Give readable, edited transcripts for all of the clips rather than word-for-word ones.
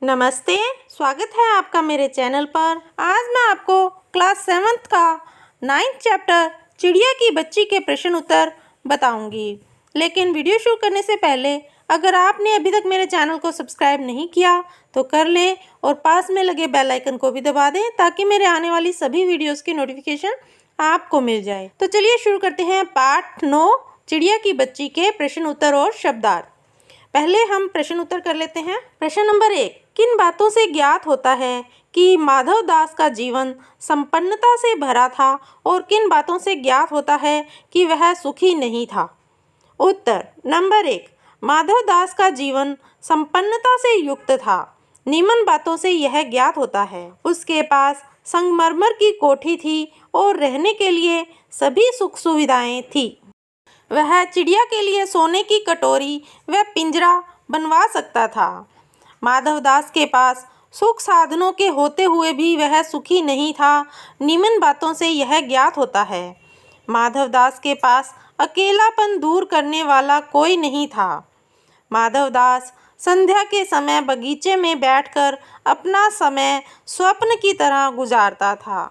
नमस्ते, स्वागत है आपका मेरे चैनल पर। आज मैं आपको क्लास 7th का 9th चैप्टर चिड़िया की बच्ची के प्रश्न उत्तर बताऊंगी। लेकिन वीडियो शुरू करने से पहले अगर आपने अभी तक मेरे चैनल को सब्सक्राइब नहीं किया तो कर लें और पास में लगे बेल आइकन को भी दबा दें ताकि मेरे आने वाली सभी वीडियोज़ की नोटिफिकेशन आपको मिल जाए। तो चलिए शुरू करते हैं पाठ 9 चिड़िया की बच्ची के प्रश्न उत्तर और शब्दार्थ। पहले हम प्रश्न उत्तर कर लेते हैं। प्रश्न नंबर 1, किन बातों से ज्ञात होता है कि माधव दास का जीवन संपन्नता से भरा था और किन बातों से ज्ञात होता है कि वह सुखी नहीं था? उत्तर नंबर 1, माधव दास का जीवन संपन्नता से युक्त था। निम्न बातों से यह ज्ञात होता है। उसके पास संगमरमर की कोठी थी और रहने के लिए सभी सुख सुविधाएं थी। वह चिड़िया के लिए सोने की कटोरी व पिंजरा बनवा सकता था। माधव दास के पास सुख साधनों के होते हुए भी वह सुखी नहीं था। निम्न बातों से यह ज्ञात होता है। माधव दास के पास अकेलापन दूर करने वाला कोई नहीं था। माधव दास संध्या के समय बगीचे में बैठकर अपना समय स्वप्न की तरह गुजारता था।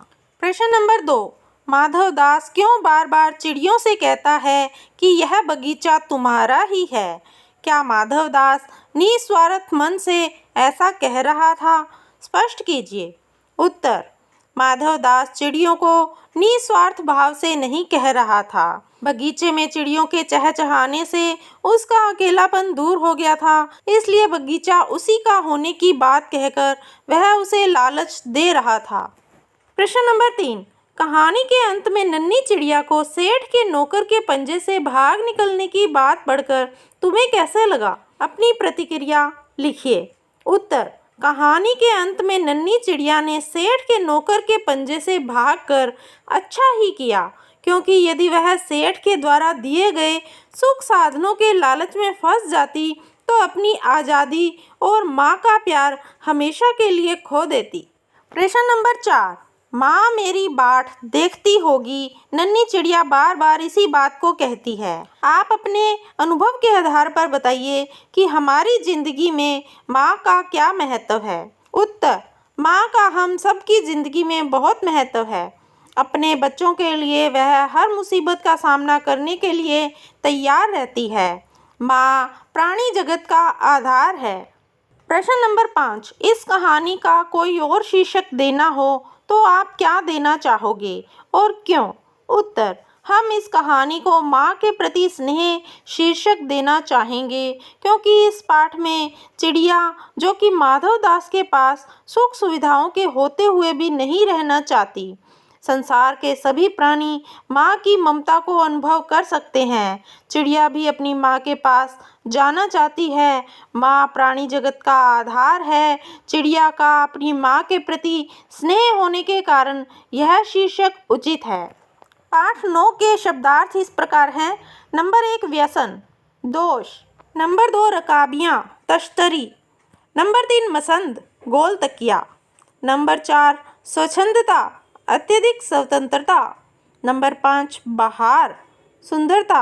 प्रश्न नंबर 2, माधव दास क्यों बार बार चिड़ियों से कहता है कि यह बगीचा तुम्हारा ही है? क्या माधव दास निस्वार्थ मन से ऐसा कह रहा था? स्पष्ट कीजिए। उत्तर, माधव दास चिड़ियों को निस्वार्थ भाव से नहीं कह रहा था। बगीचे में चिड़ियों के चहचहाने से उसका अकेलापन दूर हो गया था, इसलिए बगीचा उसी का होने की बात कहकर वह उसे लालच दे रहा था। प्रश्न नंबर 3, कहानी के अंत में नन्ही चिड़िया को सेठ के नौकर के पंजे से भाग निकलने की बात पढ़कर तुम्हें कैसे लगा? अपनी प्रतिक्रिया लिखिए। उत्तर, कहानी के अंत में नन्ही चिड़िया ने सेठ के नौकर के पंजे से भागकर अच्छा ही किया, क्योंकि यदि वह सेठ के द्वारा दिए गए सुख साधनों के लालच में फंस जाती तो अपनी आज़ादी और माँ का प्यार हमेशा के लिए खो देती। प्रश्न नंबर 4, माँ मेरी बाट देखती होगी। नन्ही चिड़िया बार बार इसी बात को कहती है। आप अपने अनुभव के आधार पर बताइए कि हमारी जिंदगी में माँ का क्या महत्व है? उत्तर, माँ का हम सबकी जिंदगी में बहुत महत्व है। अपने बच्चों के लिए वह हर मुसीबत का सामना करने के लिए तैयार रहती है। माँ प्राणी जगत का आधार है। प्रश्न नंबर 5, इस कहानी का कोई और शीर्षक देना हो तो आप क्या देना चाहोगे और क्यों? उत्तर, हम इस कहानी को माँ के प्रति स्नेह शीर्षक देना चाहेंगे, क्योंकि इस पाठ में चिड़िया जो कि माधव दास के पास सुख सुविधाओं के होते हुए भी नहीं रहना चाहती। संसार के सभी प्राणी माँ की ममता को अनुभव कर सकते हैं। चिड़िया भी अपनी माँ के पास जाना चाहती है। माँ प्राणी जगत का आधार है। चिड़िया का अपनी माँ के प्रति स्नेह होने के कारण यह शीर्षक उचित है। पाठ 9 के शब्दार्थ इस प्रकार हैं। नंबर 1, व्यसन, दोष। नंबर 2, रकाबियाँ, तश्तरी। नंबर 3, मसंद, गोल तकिया। नंबर 4, स्वच्छंदता, अत्यधिक स्वतंत्रता। नंबर 5, बहार, सुंदरता।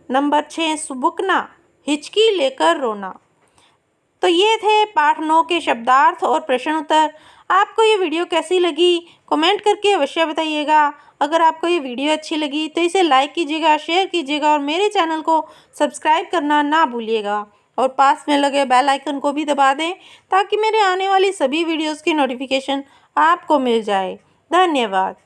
नंबर 6, सुबुकना, हिचकी लेकर रोना। तो ये थे पाठ 9 के शब्दार्थ और प्रश्न उत्तर। आपको ये वीडियो कैसी लगी कमेंट करके अवश्य बताइएगा। अगर आपको ये वीडियो अच्छी लगी तो इसे लाइक कीजिएगा, शेयर कीजिएगा और मेरे चैनल को सब्सक्राइब करना ना भूलिएगा और पास में लगे बेल आइकन को भी दबा दें ताकि मेरे आने वाली सभी वीडियोज़ की नोटिफिकेशन आपको मिल जाए। धन्यवाद।